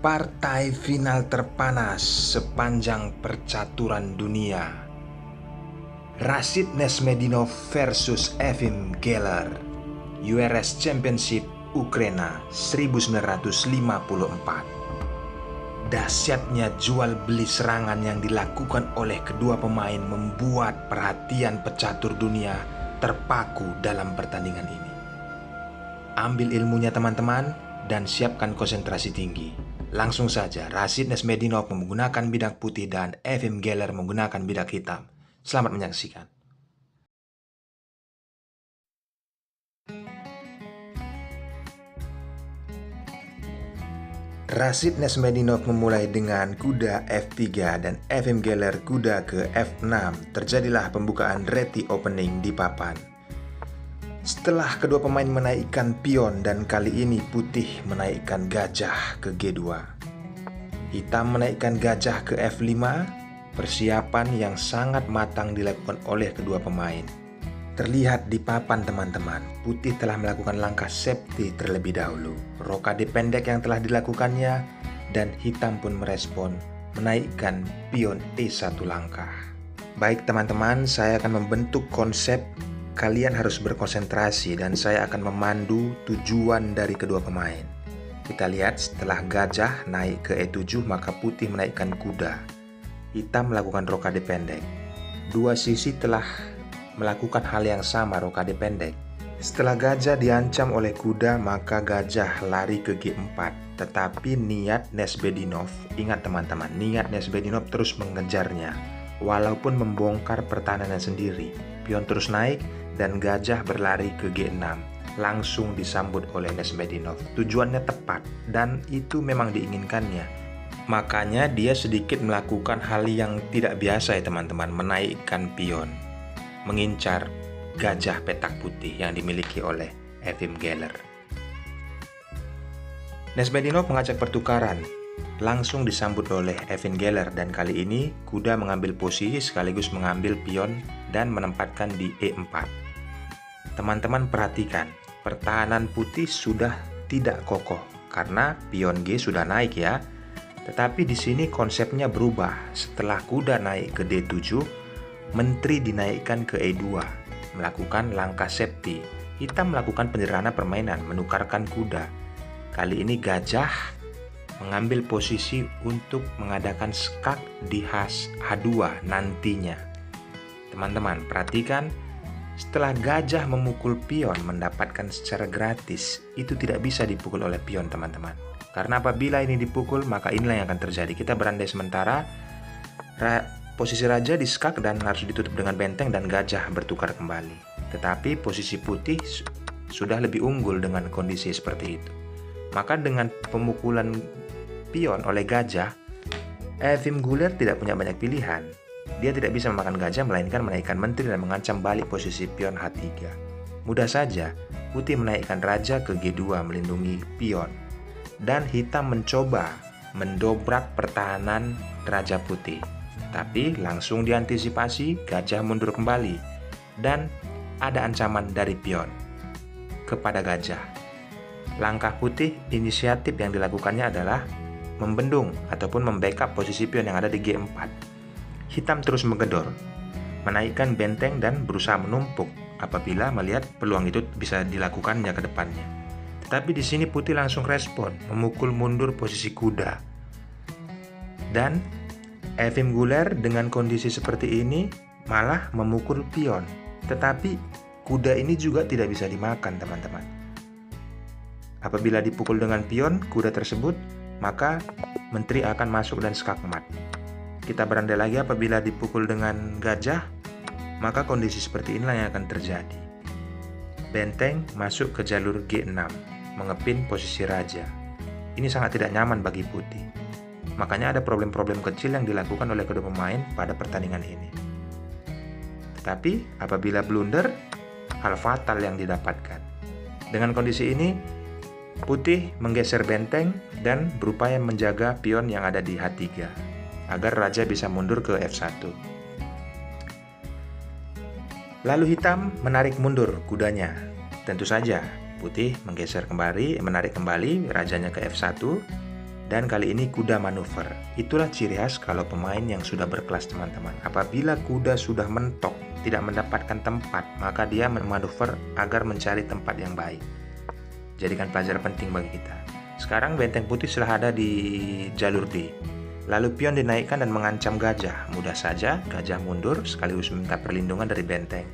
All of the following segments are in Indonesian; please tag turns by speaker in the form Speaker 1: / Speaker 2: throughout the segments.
Speaker 1: Partai final terpanas sepanjang percaturan dunia. Rashid Nesmedinov versus Efim Geller, URS Championship Ukraina 1954. Dahsyatnya jual beli serangan yang dilakukan oleh kedua pemain membuat perhatian pecatur dunia terpaku dalam pertandingan ini. Ambil ilmunya teman-teman dan siapkan konsentrasi tinggi. Langsung saja, Rashid Nesmedinov menggunakan bidak putih dan Efim Geller menggunakan bidak hitam. Selamat menyaksikan. Rashid Nesmedinov memulai dengan kuda F3 dan Efim Geller kuda ke F6. Terjadilah pembukaan reti opening di papan. Setelah kedua pemain menaikkan pion dan kali ini putih menaikkan gajah ke G2. Hitam menaikkan gajah ke F5, persiapan yang sangat matang dilakukan oleh kedua pemain. Terlihat di papan teman-teman, putih telah melakukan langkah safety terlebih dahulu. Rokade pendek yang telah dilakukannya dan hitam pun merespon menaikkan pion E1 langkah. Baik teman-teman, saya akan membentuk konsep. Kalian harus berkonsentrasi dan saya akan memandu tujuan dari kedua pemain. Kita lihat setelah gajah naik ke E7 maka putih menaikkan kuda. Hitam melakukan rokade pendek. Dua sisi telah melakukan hal yang sama, rokade pendek. Setelah gajah diancam oleh kuda maka gajah lari ke G4. Tetapi niat Nesmedinov, ingat teman-teman, niat Nesmedinov terus mengejarnya. Walaupun membongkar pertahanannya sendiri, pion terus naik dan gajah berlari ke G6. Langsung disambut oleh Nesmedinov. Tujuannya tepat dan itu memang diinginkannya. Makanya dia sedikit melakukan hal yang tidak biasa ya teman-teman, menaikkan pion, mengincar gajah petak putih yang dimiliki oleh Efim Geller. Nesmedinov mengajak pertukaran, langsung disambut oleh Efim Geller dan kali ini kuda mengambil posisi sekaligus mengambil pion dan menempatkan di E4. Teman-teman perhatikan, pertahanan putih sudah tidak kokoh karena pion G sudah naik ya. Tetapi di sini konsepnya berubah. Setelah kuda naik ke D7, menteri dinaikkan ke E2, melakukan langkah safety. Hitam melakukan penyederhana permainan, menukarkan kuda. Kali ini gajah mengambil posisi untuk mengadakan skak di H2 nantinya. Teman-teman perhatikan, setelah gajah memukul pion mendapatkan secara gratis, itu tidak bisa dipukul oleh pion teman-teman. Karena apabila ini dipukul maka inilah yang akan terjadi. Kita berandai sementara, posisi raja di skak dan harus ditutup dengan benteng dan gajah bertukar kembali. Tetapi posisi putih sudah lebih unggul dengan kondisi seperti itu. Maka dengan pemukulan pion oleh gajah, Efim Geller tidak punya banyak pilihan. Dia tidak bisa memakan gajah melainkan menaikkan menteri dan mengancam balik posisi pion H3. Mudah saja, putih menaikkan raja ke G2 melindungi pion. Dan hitam mencoba mendobrak pertahanan raja putih. Tapi langsung diantisipasi, gajah mundur kembali. Dan ada ancaman dari pion kepada gajah. Langkah putih, inisiatif yang dilakukannya adalah membendung ataupun membackup posisi pion yang ada di G4. Hitam terus menggedor, menaikkan benteng dan berusaha menumpuk apabila melihat peluang itu bisa dilakukannya ke depannya. Tetapi di sini putih langsung respon, memukul mundur posisi kuda. Dan Efim Geller dengan kondisi seperti ini malah memukul pion. Tetapi kuda ini juga tidak bisa dimakan teman-teman. Apabila dipukul dengan pion kuda tersebut, maka menteri akan masuk dan skak mat. Kita berandai lagi apabila dipukul dengan gajah, maka kondisi seperti inilah yang akan terjadi. Benteng masuk ke jalur G6, mengepin posisi raja. Ini sangat tidak nyaman bagi putih. Makanya ada problem-problem kecil yang dilakukan oleh kedua pemain pada pertandingan ini. Tetapi apabila blunder, hal fatal yang didapatkan. Dengan kondisi ini, putih menggeser benteng dan berupaya menjaga pion yang ada di H3 agar raja bisa mundur ke F1. Lalu hitam menarik mundur kudanya Tentu saja, putih menarik kembali rajanya ke F1, dan kali ini kuda manuver. Itulah ciri khas kalau pemain yang sudah berkelas, teman-teman. Apabila kuda sudah mentok, tidak mendapatkan tempat, maka dia memanuver agar mencari tempat yang baik. Jadikan pelajaran penting bagi kita. Sekarang benteng putih sudah ada di jalur D. Lalu pion dinaikkan dan mengancam gajah. Mudah saja, gajah mundur sekaligus meminta perlindungan dari benteng.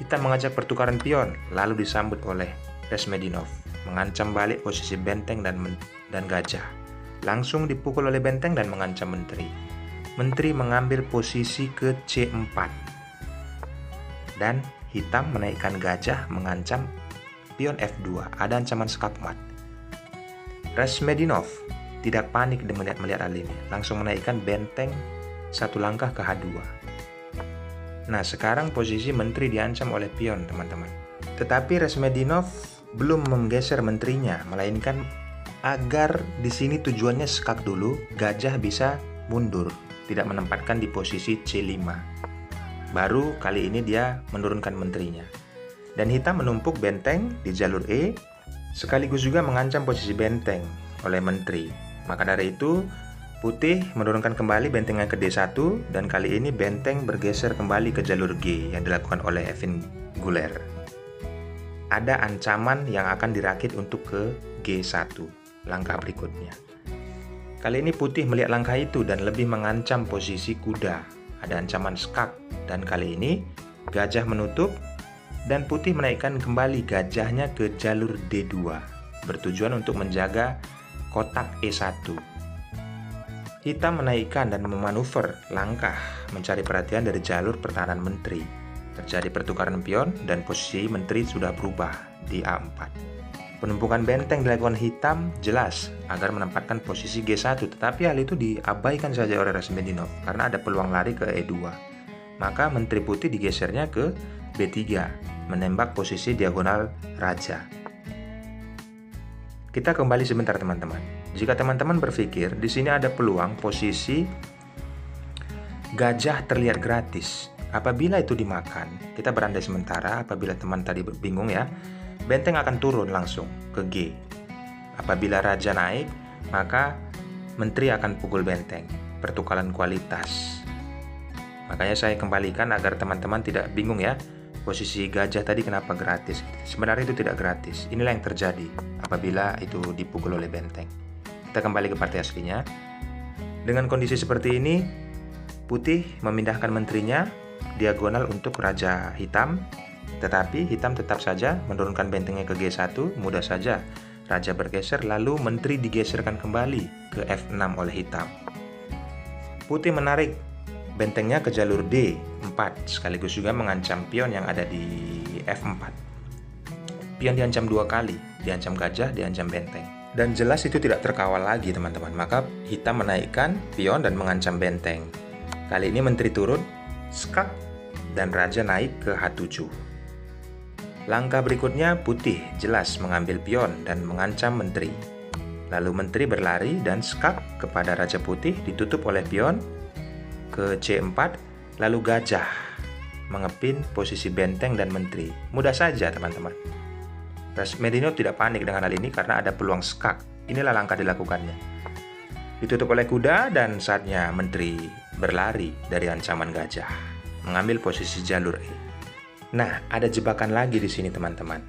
Speaker 1: Hitam mengajak pertukaran pion, lalu disambut oleh Resmedinov, mengancam balik posisi benteng dan gajah. Langsung dipukul oleh benteng dan mengancam menteri. Menteri mengambil posisi ke C4. Dan hitam menaikkan gajah mengancam pion F2. Ada ancaman skakmat. Resmedinov tidak panik melihat hal ini. Langsung menaikkan benteng satu langkah ke H2. Nah, sekarang posisi menteri diancam oleh pion, teman-teman. Tetapi Resmedinov belum menggeser menterinya, melainkan agar di sini tujuannya skak dulu, gajah bisa mundur, tidak menempatkan di posisi C5. Baru kali ini dia menurunkan menterinya. Dan hitam menumpuk benteng di jalur E, sekaligus juga mengancam posisi benteng oleh menteri. Maka dari itu, putih menurunkan kembali bentengnya ke D1, dan kali ini benteng bergeser kembali ke jalur G yang dilakukan oleh Evin Guler. Ada ancaman yang akan dirakit untuk ke G1, langkah berikutnya. Kali ini putih melihat langkah itu dan lebih mengancam posisi kuda. Ada ancaman skak, dan kali ini gajah menutup, dan putih menaikkan kembali gajahnya ke jalur D2, bertujuan untuk menjaga kotak E1. Hitam menaikkan dan memanuver langkah mencari perhatian dari jalur pertahanan menteri. Terjadi pertukaran pion dan posisi menteri sudah berubah di A4. Penumpukan benteng dilakukan hitam jelas agar menempatkan posisi G1, tetapi hal itu diabaikan saja oleh Resmedinov karena ada peluang lari ke E2. Maka menteri putih digesernya ke B3, menembak posisi diagonal raja. Kita kembali sebentar, teman-teman. Jika teman-teman berpikir di sini ada peluang posisi gajah terlihat gratis, apabila itu dimakan, kita berandai sementara. Apabila teman tadi bingung ya, benteng akan turun langsung ke G. Apabila raja naik, maka menteri akan pukul benteng. Pertukaran kualitas. Makanya saya kembalikan agar teman-teman tidak bingung ya. Posisi gajah tadi kenapa gratis? Sebenarnya itu tidak gratis. Inilah yang terjadi apabila itu dipukul oleh benteng. Kita kembali ke partai aslinya. Dengan kondisi seperti ini, putih memindahkan menterinya diagonal untuk raja hitam, tetapi hitam tetap saja menurunkan bentengnya ke G1. Mudah saja raja bergeser, lalu menteri digeserkan kembali ke F6 oleh hitam. Putih menarik bentengnya ke jalur D4, sekaligus juga mengancam pion yang ada di F4. Pion diancam dua kali, diancam gajah, diancam benteng. Dan jelas itu tidak terkawal lagi, teman-teman. Maka hitam menaikkan pion dan mengancam benteng. Kali ini menteri turun, skak, dan raja naik ke H7. Langkah berikutnya putih jelas mengambil pion dan mengancam menteri. Lalu menteri berlari dan skak kepada raja putih ditutup oleh pion ke C4, lalu gajah mengepin posisi benteng dan menteri. Mudah saja, teman-teman. Resmedinov tidak panik dengan hal ini karena ada peluang skak. Inilah langkah dilakukannya. Ditutup oleh kuda dan saatnya menteri berlari dari ancaman gajah, mengambil posisi jalur E. Nah, ada jebakan lagi di sini, teman-teman.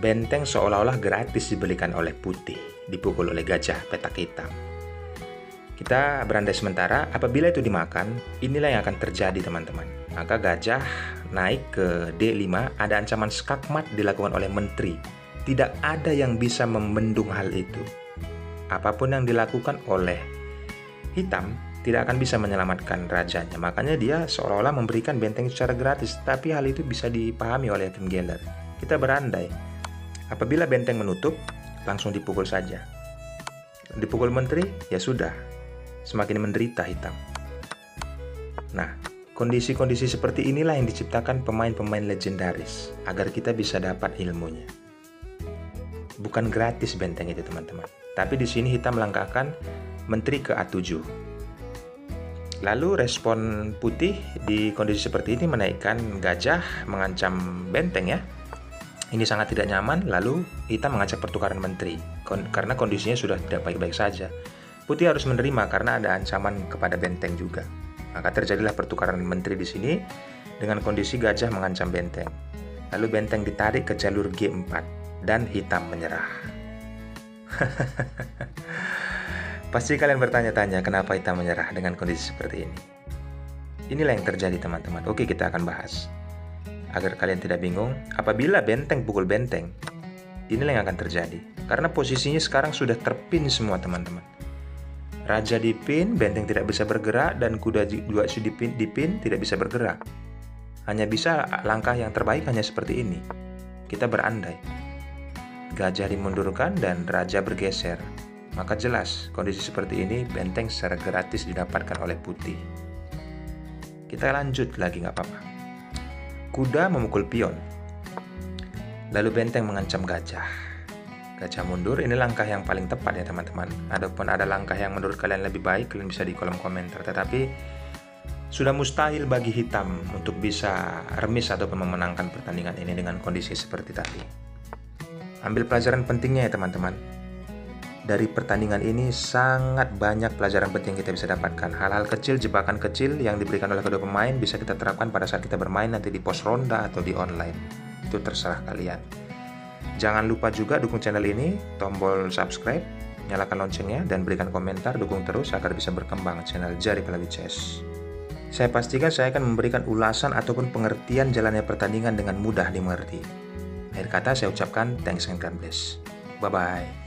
Speaker 1: Benteng seolah-olah gratis dibelikan oleh putih, dipukul oleh gajah petak hitam. Kita berandai sementara, apabila itu dimakan, inilah yang akan terjadi, teman-teman. Maka gajah naik ke D5, ada ancaman skakmat dilakukan oleh menteri. Tidak ada yang bisa membendung hal itu. Apapun yang dilakukan oleh hitam, tidak akan bisa menyelamatkan rajanya. Makanya dia seolah-olah memberikan benteng secara gratis, tapi hal itu bisa dipahami oleh Evin Guler. Kita berandai, apabila benteng menutup, langsung dipukul saja. Dipukul menteri, ya sudah. Semakin menderita hitam. Nah, kondisi-kondisi seperti inilah yang diciptakan pemain-pemain legendaris agar kita bisa dapat ilmunya. Bukan gratis benteng itu, teman-teman. Tapi di sini hitam melangkahkan menteri ke A7. Lalu respon putih di kondisi seperti ini menaikkan gajah mengancam benteng ya. Ini sangat tidak nyaman, lalu hitam mengajak pertukaran menteri, karena kondisinya sudah tidak baik-baik saja. Putih harus menerima karena ada ancaman kepada benteng juga. Maka terjadilah pertukaran menteri di sini dengan kondisi gajah mengancam benteng. Lalu benteng ditarik ke jalur G4 dan hitam menyerah. Pasti kalian bertanya-tanya kenapa hitam menyerah dengan kondisi seperti ini. Inilah yang terjadi teman-teman. Oke, kita akan bahas. Agar kalian tidak bingung, apabila benteng pukul benteng, inilah yang akan terjadi. Karena posisinya sekarang sudah terpin semua teman-teman. Raja dipin, benteng tidak bisa bergerak, dan kuda juga dipin tidak bisa bergerak. Hanya bisa langkah yang terbaik hanya seperti ini. Kita berandai. Gajah dimundurkan dan raja bergeser. Maka jelas kondisi seperti ini benteng secara gratis didapatkan oleh putih. Kita lanjut lagi nggak apa-apa. Kuda memukul pion. Lalu benteng mengancam gajah. Gajah mundur, ini langkah yang paling tepat ya teman-teman. Adapun ada langkah yang menurut kalian lebih baik, kalian bisa di kolom komentar. Tetapi sudah mustahil bagi hitam untuk bisa remis ataupun memenangkan pertandingan ini dengan kondisi seperti tadi. Ambil pelajaran pentingnya ya teman-teman. Dari pertandingan ini sangat banyak pelajaran penting yang kita bisa dapatkan. Hal-hal kecil, jebakan kecil yang diberikan oleh kedua pemain bisa kita terapkan pada saat kita bermain nanti di pos ronda atau di online. Itu terserah kalian. Jangan lupa juga dukung channel ini, tombol subscribe, nyalakan loncengnya, dan berikan komentar, dukung terus agar bisa berkembang channel Jari Pelawi Chess. Saya pastikan saya akan memberikan ulasan ataupun pengertian jalannya pertandingan dengan mudah dimengerti. Akhir kata saya ucapkan thanks and God bless. Bye-bye.